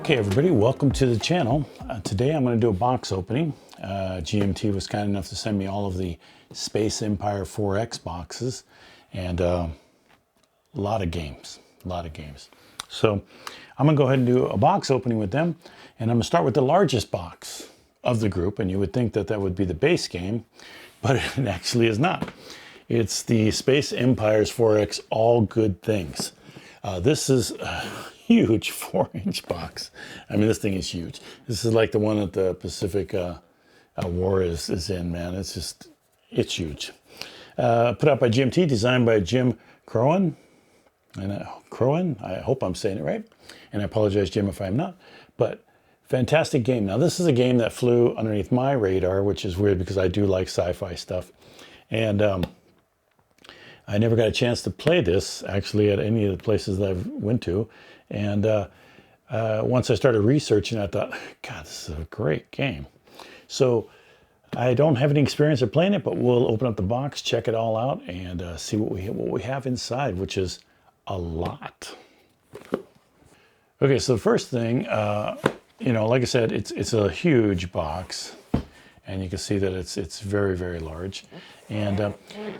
Okay everybody, welcome to the channel. Today I'm going to do a box opening. GMT was kind enough to send me all of the Space Empire 4X boxes and a lot of games. So I'm going to go ahead and do a box opening with them, and I'm going to start with the largest box of the group, and you would think that that would be the base game, but it actually is not. It's the Space Empires 4X All Good Things. This is a huge 4-inch box. I mean, this thing is huge. This is like the one that the Pacific War is in, man. It's huge. Put out by GMT, designed by Jim Krohn. Krohn, I hope I'm saying it right. And I apologize, Jim, if I'm not. But fantastic game. Now, this is a game that flew underneath my radar, which is weird because I do like sci-fi stuff. And I never got a chance to play this actually at any of the places that I went to. And once I started researching, I thought, God, this is a great game. So I don't have any experience of playing it, but we'll open up the box, check it all out, and see what we have inside, which is a lot. Okay, so the first thing, you know, like I said, it's a huge box. And you can see that it's very, very large. And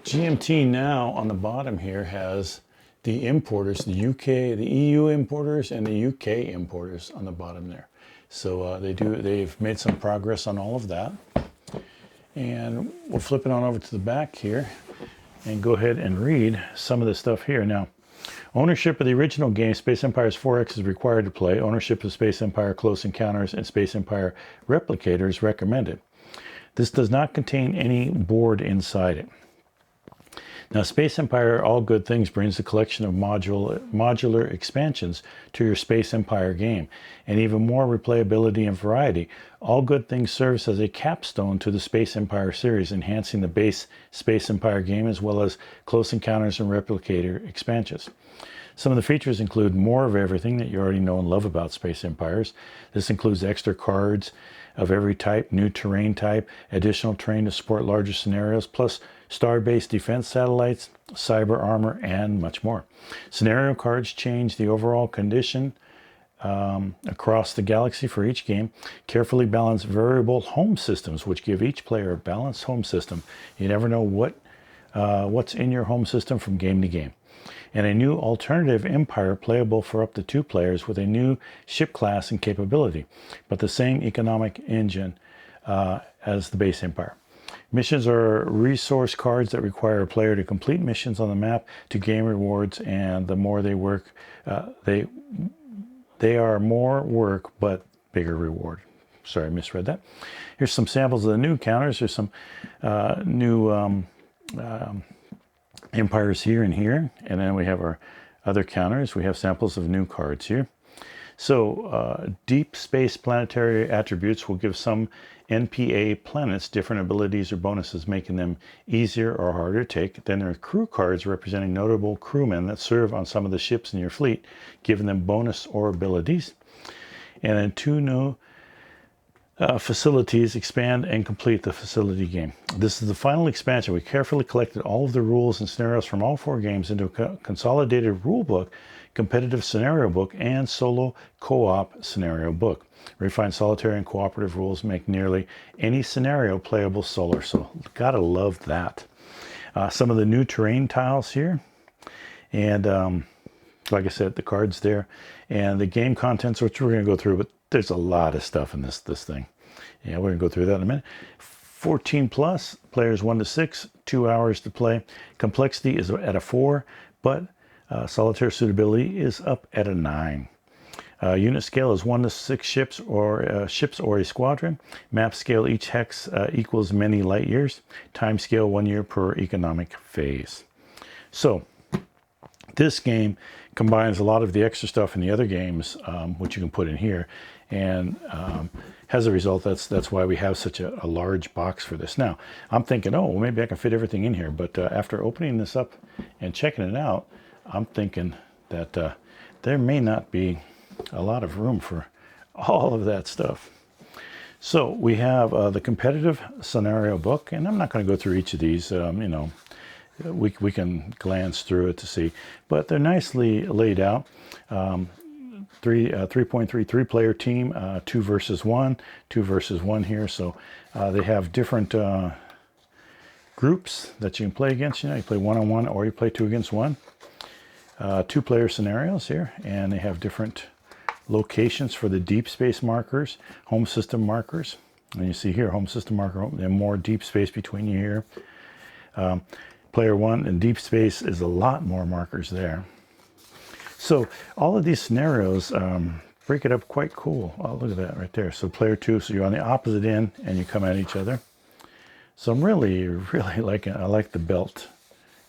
GMT now on the bottom here has the importers, the EU importers and the UK importers on the bottom there. So they've made some progress on all of that. And we'll flip it on over to the back here and go ahead and read some of the stuff here. Now, ownership of the original game, Space Empires 4X, is required to play. Ownership of Space Empire Close Encounters and Space Empire Replicator is recommended. This does not contain any board inside it. Now, Space Empire All Good Things brings a collection of modular expansions to your Space Empire game, and even more replayability and variety. All Good Things serves as a capstone to the Space Empire series, enhancing the base Space Empire game as well as Close Encounters and Replicator expansions. Some of the features include more of everything that you already know and love about Space Empires. This includes extra cards of every type, new terrain type, additional terrain to support larger scenarios, plus star-based defense satellites, cyber armor, and much more. Scenario cards change the overall condition across the galaxy for each game. Carefully balanced variable home systems, which give each player a balanced home system. You never know what's in your home system from game to game. And a new alternative empire playable for up to 2 players with a new ship class and capability, but the same economic engine as the base empire. Missions are resource cards that require a player to complete missions on the map to gain rewards, and the more they work, they are more work but bigger reward. Sorry, I misread that. Here's some samples of the new counters. There's some new empires here and here, and then we have our other counters. We have samples of new cards here. So deep space planetary attributes will give some NPA planets different abilities or bonuses, making them easier or harder to take. Then there are crew cards representing notable crewmen that serve on some of the ships in your fleet, giving them bonus or abilities. And then 2 new facilities expand and complete the facility game. This is the final expansion. We carefully collected all of the rules and scenarios from all 4 games into a consolidated rule book, competitive scenario book, and solo co-op scenario book. Refined solitary and cooperative rules make nearly any scenario playable solo. So gotta love that. Some of the new terrain tiles here, and like I said, the cards there, and the game contents, which we're going to go through, but there's a lot of stuff in this thing. Yeah, we're going to go through that in a minute. 14 plus, players 1 to 6, 2 hours to play. Complexity is at a 4, but solitaire suitability is up at a 9. Unit scale is 1 to 6 ships or a squadron. Map scale, each hex equals many light years. Time scale, 1 year per economic phase. So this game combines a lot of the extra stuff in the other games, which you can put in here, and as a result, that's why we have such a large box for this. Now, I'm thinking, oh, well, maybe I can fit everything in here, but after opening this up and checking it out, I'm thinking that there may not be a lot of room for all of that stuff. So we have the competitive scenario book, and I'm not going to go through each of these, you know, we can glance through it to see, but they're nicely laid out. 3.3 player team, 2 versus 1 here. So they have different groups that you can play against. You know, you play 1-on-1 or you play 2 against 1. 2-player scenarios here, and they have different locations for the deep space markers, home system markers. And you see here, home system marker, and more deep space between you here. Player 1 and deep space is a lot more markers there. So all of these scenarios break it up quite cool. Oh, look at that right there. So player 2, so you're on the opposite end and you come at each other. So I'm really liking it. I like the belt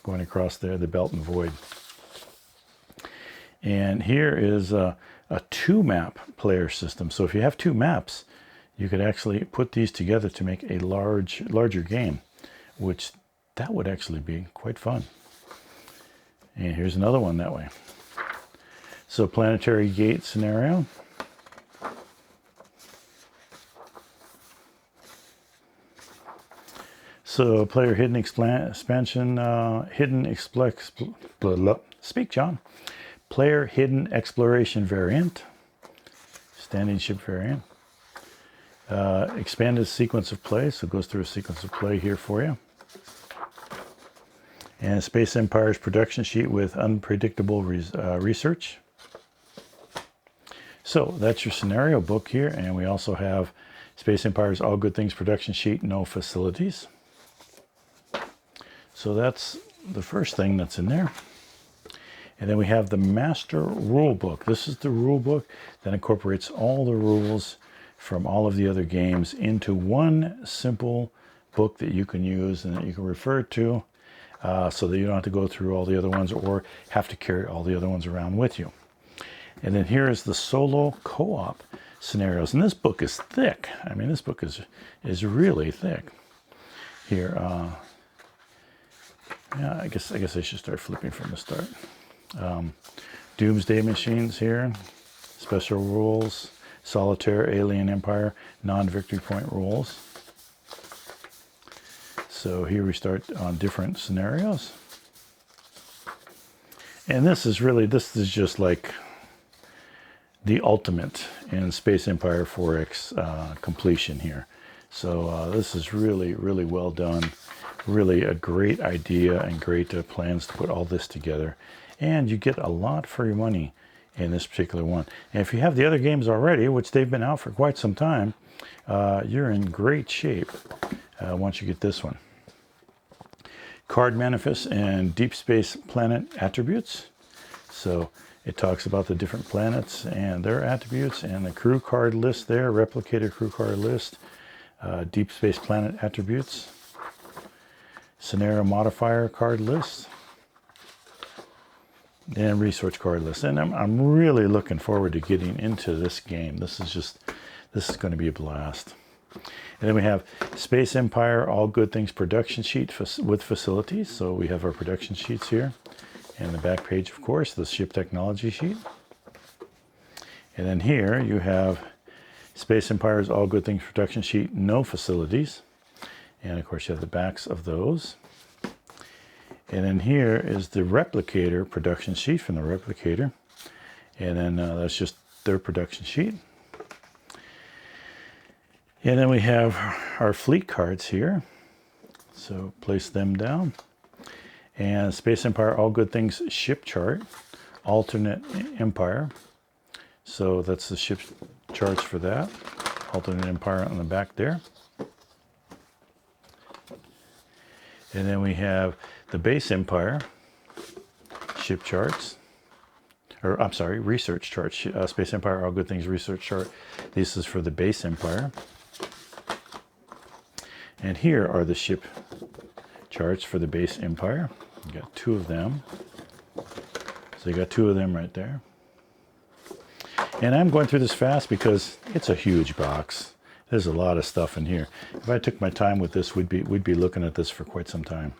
going across there, the belt and void. And here is a 2-map player system. So if you have 2 maps, you could actually put these together to make a larger game, which that would actually be quite fun. And here's another one that way. So planetary gate scenario. So player hidden expansion, speak John. Player hidden exploration variant, standing ship variant. Expanded sequence of play, so it goes through a sequence of play here for you. And Space Empire's production sheet with unpredictable research. So that's your scenario book here, and we also have Space Empire's All Good Things production sheet, no facilities. So that's the first thing that's in there. And then we have the master rule book. This is the rule book that incorporates all the rules from all of the other games into one simple book that you can use and that you can refer to, so that you don't have to go through all the other ones or have to carry all the other ones around with you. And then here is the solo co-op scenarios. And this book is thick. I mean, this book is really thick. Here, yeah, I guess I should start flipping from the start. Doomsday Machines here, special rules, solitaire, alien empire, non-victory point rules. So here we start on different scenarios. And this is just like the ultimate in Space Empire 4X completion here. So this is really well done. Really a great idea and great plans to put all this together. And you get a lot for your money in this particular one. And if you have the other games already, which they've been out for quite some time, you're in great shape once you get this one. Card manifest and deep space planet attributes. So it talks about the different planets and their attributes, and the crew card list there, replicator crew card list, deep space planet attributes, scenario modifier card list, and resource card list. And I'm really looking forward to getting into this game. This is going to be a blast. And then we have Space Empire All Good Things production sheet with facilities. So we have our production sheets here. And the back page, of course, the ship technology sheet. And then here you have Space Empire's All Good Things production sheet, no facilities. And of course you have the backs of those. And then here is the replicator production sheet from the replicator. And then that's just their production sheet. And then we have our fleet cards here. So place them down. And Space Empire All Good Things ship chart, alternate empire. So that's the ship charts for that. Alternate empire on the back there. And then we have the base empire ship charts. Or I'm sorry, research charts. Space Empire All Good Things research chart. This is for the base empire. And here are the ship charts for the base empire. You got 2 of them. So you got 2 of them right there. And I'm going through this fast because it's a huge box. There's a lot of stuff in here. If I took my time with this, we'd be looking at this for quite some time.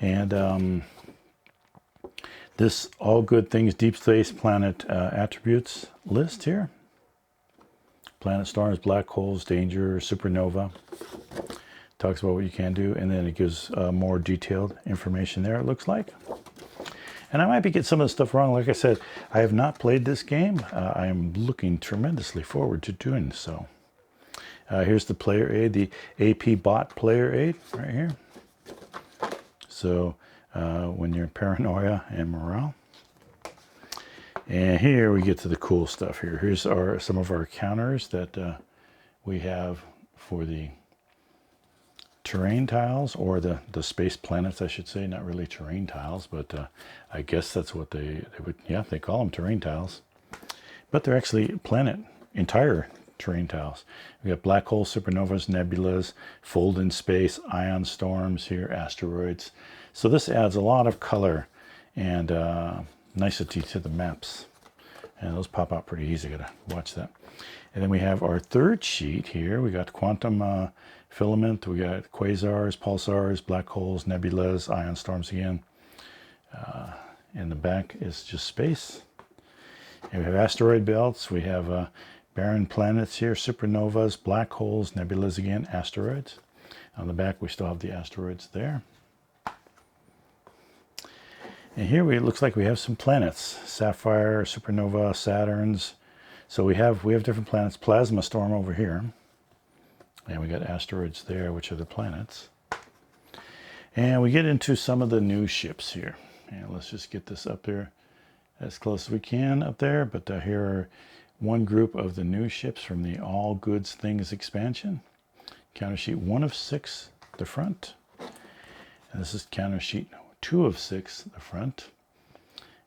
And this All Good Things Deep Space Planet attributes list here. Planet stars, black holes, danger, supernova. Talks about what you can do, and then it gives more detailed information there, it looks like. And I might be getting some of the stuff wrong. Like I said, I have not played this game. I am looking tremendously forward to doing so. Here's the player aid, the AP bot player aid right here. So when you're paranoia and morale. And here we get to the cool stuff here. Here's some of our counters that we have for the terrain tiles, or the space planets, I should say. Not really terrain tiles, but I guess that's what they would, yeah, they call them terrain tiles. But they're actually entire terrain tiles. We got black holes, supernovas, nebulas, fold in space, ion storms here, asteroids. So this adds a lot of color and nicety to the maps. And those pop out pretty easy. Gotta watch that. And then we have our third sheet here. We got quantum filament, we got quasars, pulsars, black holes, nebulas, ion storms again. In the back is just space. And we have asteroid belts. We have barren planets here, supernovas, black holes, nebulas again, asteroids. On the back we still have the asteroids there. And here it looks like we have some planets. Sapphire, supernova, Saturns. So we have different planets. Plasma storm over here. And we got asteroids there, which are the planets. And we get into some of the new ships here. And let's just get this up there as close as we can up there. But here are one group of the new ships from the All Goods Things expansion. Counter sheet 1 of 6, the front. And this is counter sheet 2 of 6, the front.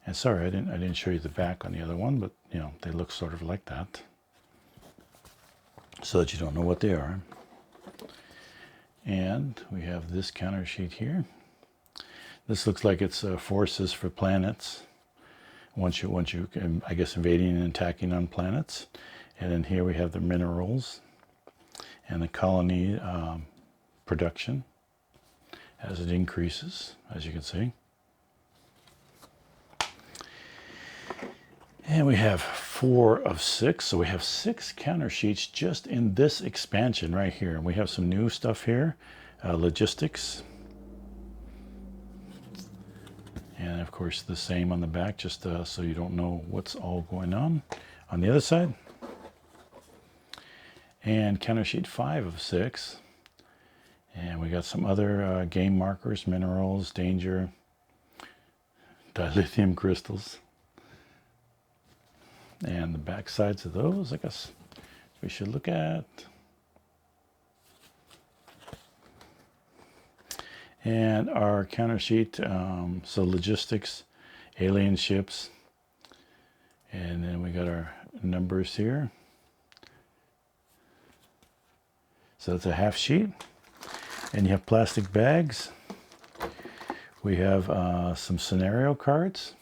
And sorry, I didn't show you the back on the other one, but you know, they look sort of like that, so that you don't know what they are. And we have this counter sheet here. This looks like it's forces for planets. Once you I guess, invading and attacking on planets. And then here we have the minerals and the colony production as it increases, as you can see. And we have 4 of 6, so we have 6 counter sheets just in this expansion right here. And we have some new stuff here, logistics. And of course the same on the back, just so you don't know what's all going on the other side. And counter sheet 5 of 6. And we got some other game markers, minerals, danger, dilithium crystals. And the back sides of those, I guess we should look at. And our counter sheet, so logistics, alien ships. And then we got our numbers here. So it's a half sheet. And you have plastic bags. We have some scenario cards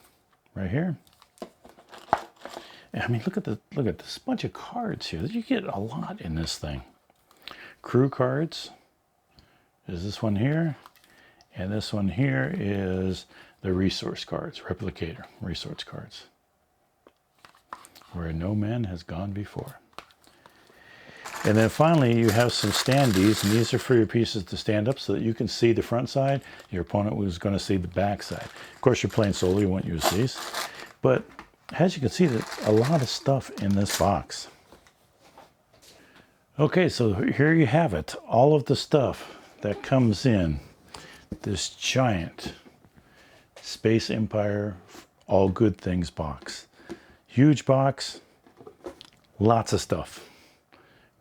right here. I mean, look at this bunch of cards here. You get a lot in this thing. Crew cards. There's this one here. And this one here is the resource cards, replicator resource cards. Where no man has gone before. And then finally you have some standees, and these are for your pieces to stand up so that you can see the front side. Your opponent was going to see the back side. Of course, you're playing solo, you won't use these. But as you can see, there's a lot of stuff in this box. Okay, so here you have it. All of the stuff that comes in this giant Space Empire All Good Things box. Huge box, lots of stuff.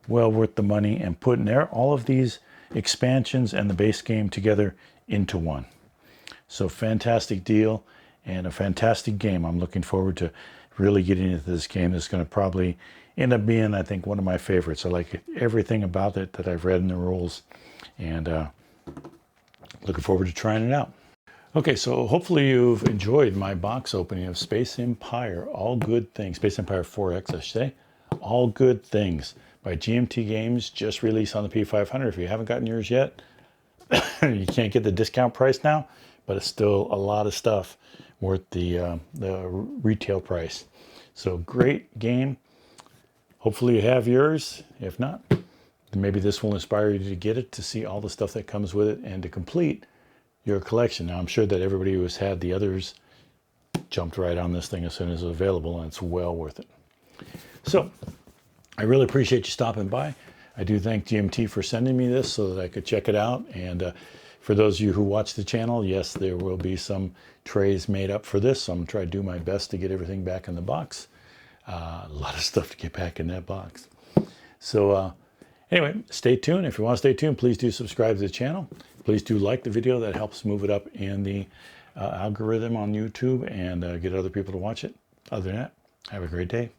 Well worth the money, and putting all of these expansions and the base game together into one. So fantastic deal. And a fantastic game. I'm looking forward to really getting into this game. It's going to probably end up being, I think, one of my favorites. I like everything about it that I've read in the rules. And looking forward to trying it out. Okay, so hopefully you've enjoyed my box opening of Space Empire, All Good Things. Space Empire 4X, I should say. All Good Things by GMT Games, just released on the P500. If you haven't gotten yours yet, you can't get the discount price now, but it's still a lot of stuff worth the retail price. So great game. Hopefully you have yours. If not, then maybe this will inspire you to get it, to see all the stuff that comes with it, and to complete your collection. Now I'm sure that everybody who has had the others jumped right on this thing as soon as it was available, and it's well worth it. So I really appreciate you stopping by. I do thank GMT for sending me this so that I could check it out. And for those of you who watch the channel, yes, there will be some trays made up for this. So I'm going to try to do my best to get everything back in the box. A lot of stuff to get back in that box. So anyway, stay tuned. If you want to stay tuned, please do subscribe to the channel. Please do like the video. That helps move it up in the algorithm on YouTube and get other people to watch it. Other than that, have a great day.